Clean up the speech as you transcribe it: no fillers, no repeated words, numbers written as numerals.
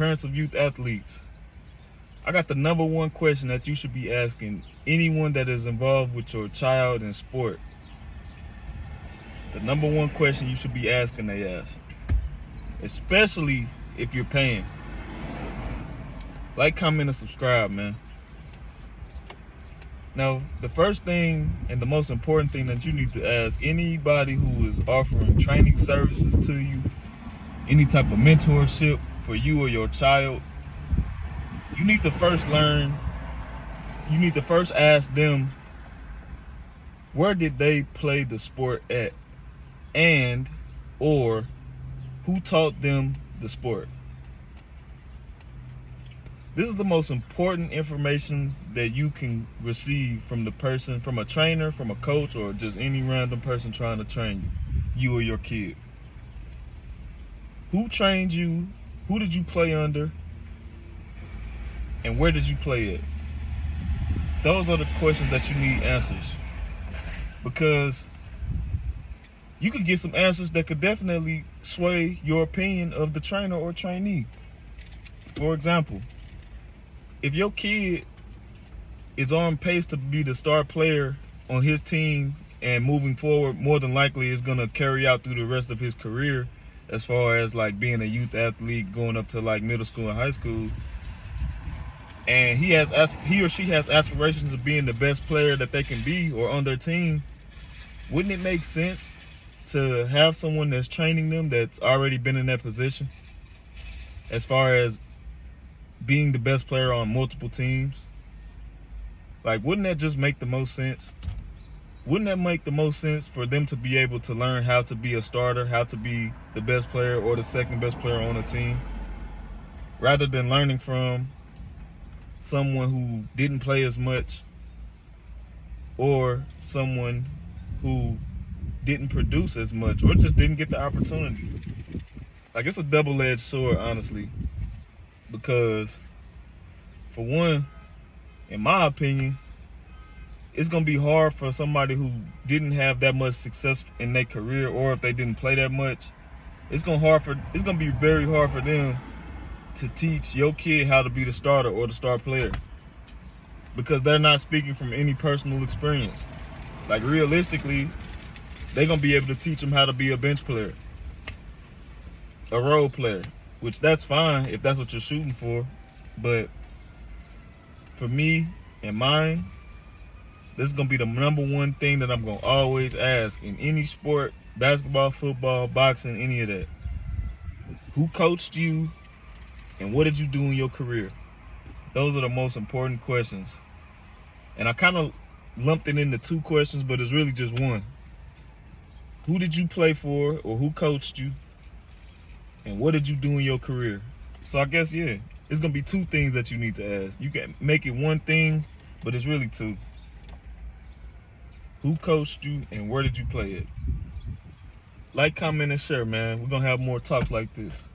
parents of youth athletes, I got the number one question that you should be asking anyone that is involved with your child in sport. The number one question you should be asking they ask, especially if you're paying. Like, comment, and subscribe, man. Now, the first thing and the most important thing that you need to ask anybody who is offering training services to you, any type of mentorship for you or your child, you need to first ask them, where did they play the sport at? And or who taught them the sport? This is the most important information that you can receive from the person, from a trainer, from a coach, or just any random person trying to train you or your kid. Who trained you? Who did you play under? And where did you play at? Those are the questions that you need answers. Because you could get some answers that could definitely sway your opinion of the trainer or trainee. For example, if your kid is on pace to be the star player on his team and moving forward, more than likely is going to carry out through the rest of his career as far as like being a youth athlete going up to like middle school and high school, and he or she has aspirations of being the best player that they can be or on their team, wouldn't it make sense to have someone that's training them that's already been in that position as far as being the best player on multiple teams? Like, wouldn't that just make the most sense? Wouldn't that make the most sense for them to be able to learn how to be a starter, how to be the best player or the second best player on a team, rather than learning from someone who didn't play as much or someone who didn't produce as much or just didn't get the opportunity? Like, it's a double-edged sword, honestly, because for one, in my opinion, it's going to be hard for somebody who didn't have that much success in their career, or if they didn't play that much, it's going to be very hard for them to teach your kid how to be the starter or the star player, because they're not speaking from any personal experience. Like, realistically, they're going to be able to teach them how to be a bench player, a role player, which that's fine if that's what you're shooting for. But for me and mine, this is going to be the number one thing that I'm going to always ask in any sport: basketball, football, boxing, any of that. Who coached you and what did you do in your career? Those are the most important questions. And I kind of lumped it into two questions, but it's really just one. Who did you play for, or who coached you? And what did you do in your career? So I guess, yeah, it's going to be two things that you need to ask. You can make it one thing, but it's really two. Who coached you and where did you play it? Like, comment, and share, man. We're going to have more talks like this.